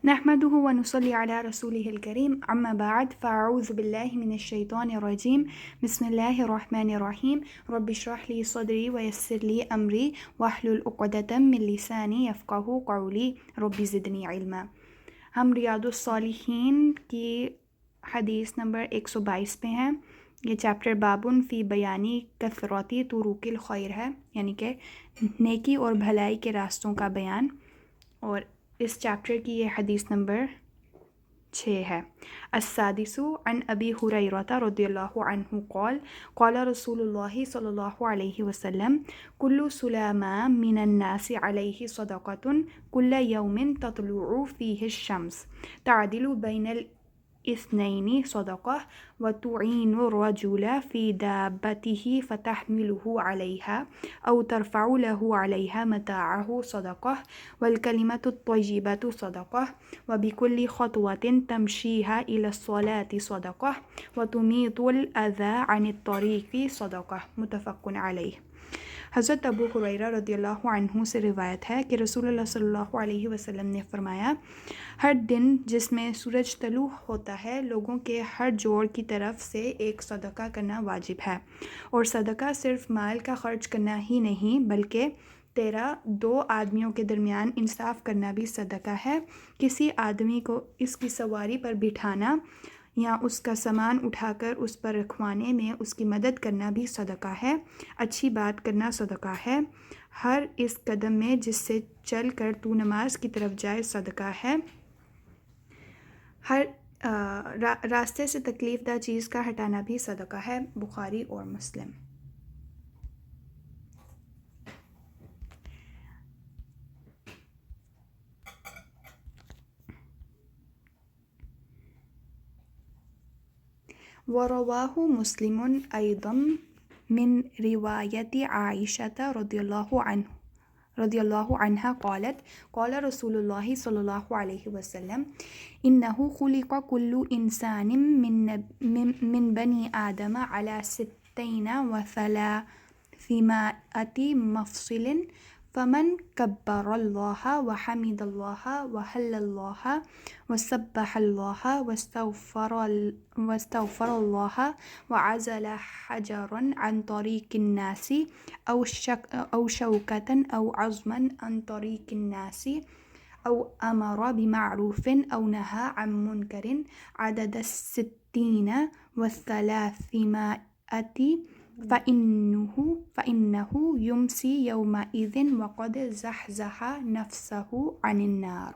نحمده ونصلي على رسوله الكريم اما بعد فاعوذ بالله من الشیطان الرجیم بسم اللہ الرحمن الرحیم رب اشرح لي صدری ويسر لي امری واحلل عقدۃ من لسانی یفقهوا قولی رب زدنی علما۔ ہم ریاض الصالحین کی حدیث نمبر 122 پہ ہیں۔ یہ چیپٹر بابن فی بیانی کثرتی طرق الخیر ہے، یعنی کہ نیکی اور بھلائی کے راستوں کا بیان، اور اس چیپٹر کی یہ حدیث نمبر 6 ہے۔ السادس عن ابی ہریرہ رضی اللہ عنہ قال قال رسول اللہ صلی اللہ علیہ وسلم کل سلام من الناس علیہ صدقۃ کل یوم تطلع فیہ الشمس تعدل بین الاثنین صدقہ وتعین الرجل فی دابتہ فتحملہ علیہا او ترفع له علیہا متاعہ صدقہ والکلمۃ الطیبۃ صدقہ وبکل خطوۃ تمشیہا الی الصلاۃ صدقہ وتمیط الاذی عن الطریق صدقہ، متفق علیہ۔ حضرت ابو ہریرہ رضی اللہ عنہ سے روایت ہے کہ رسول اللہ صلی اللہ علیہ وسلم نے فرمایا، ہر دن جس میں سورج طلوع ہوتا ہے لوگوں کے ہر جوڑ کی طرف سے ایک صدقہ کرنا واجب ہے، اور صدقہ صرف مال کا خرچ کرنا ہی نہیں بلکہ تیرا دو آدمیوں کے درمیان انصاف کرنا بھی صدقہ ہے۔ کسی آدمی کو اس کی سواری پر بٹھانا یا اس کا سامان اٹھا کر اس پر رکھوانے میں اس کی مدد کرنا بھی صدقہ ہے۔ اچھی بات کرنا صدقہ ہے۔ ہر اس قدم میں جس سے چل کر تو نماز کی طرف جائے صدقہ ہے۔ ہر راستے سے تکلیف دہ چیز کا ہٹانا بھی صدقہ ہے، بخاری اور مسلم۔ ورواه مسلم أيضا من رواية عائشة رضي الله عنها قالت قال رسول الله صلى الله عليه وسلم إنه خلق كل إنسان من بني آدم على 330 مفصل فمن كبر الله وحمد الله وهلل الله وسبح الله واستغفر الله وعزل حجرا عن طريق الناس أو شوكة أو عظما عن طريق الناس أو أمر بمعروف أو نهى عن منكر عدد 60 و300 فإنه يمسي يومئذ وقد زحزح نفسه عن النار۔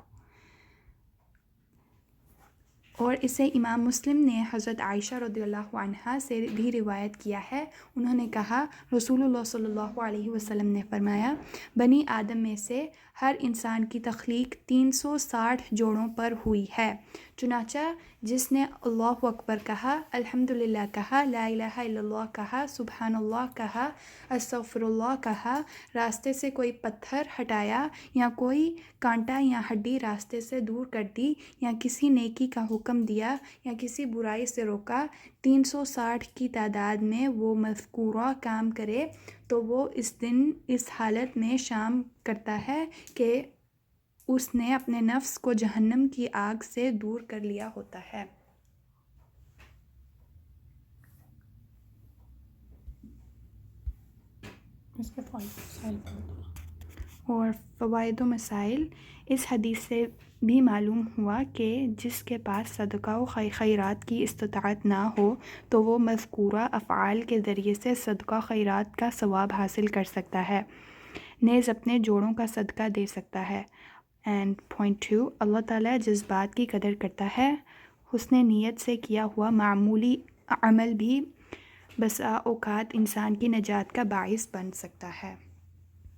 اور اسے امام مسلم نے حضرت عائشہ رضی اللہ عنہا سے بھی روایت کیا ہے۔ انہوں نے کہا، رسول اللہ صلی اللہ علیہ وسلم نے فرمایا، بنی آدم میں سے ہر انسان کی تخلیق 360 جوڑوں پر ہوئی ہے، چنانچہ جس نے اللہ اکبر کہا، الحمدللہ کہا، لا الہ الا اللہ کہا، سبحان اللہ کہا، استغفر اللہ کہا، راستے سے کوئی پتھر ہٹایا یا کوئی کانٹا یا ہڈی راستے سے دور کر دی یا کسی نیکی کا حکم دیا یا کسی برائی سے روکا، 360 کی تعداد میں وہ مذکورہ کام کرے تو وہ اس دن اس حالت میں شام کرتا ہے کہ اس نے اپنے نفس کو جہنم کی آگ سے دور کر لیا ہوتا ہے۔ اس کے اور فوائد و مسائل، اس حدیث سے بھی معلوم ہوا کہ جس کے پاس صدقہ و خیرات کی استطاعت نہ ہو تو وہ مذکورہ افعال کے ذریعے سے صدقہ خیرات کا ثواب حاصل کر سکتا ہے، نیز اپنے جوڑوں کا صدقہ دے سکتا ہے۔ اینڈ پوائنٹ 2، اللہ تعالیٰ جس بات کی قدر کرتا ہے، حسن نیت سے کیا ہوا معمولی عمل بھی بسا اوقات انسان کی نجات کا باعث بن سکتا ہے۔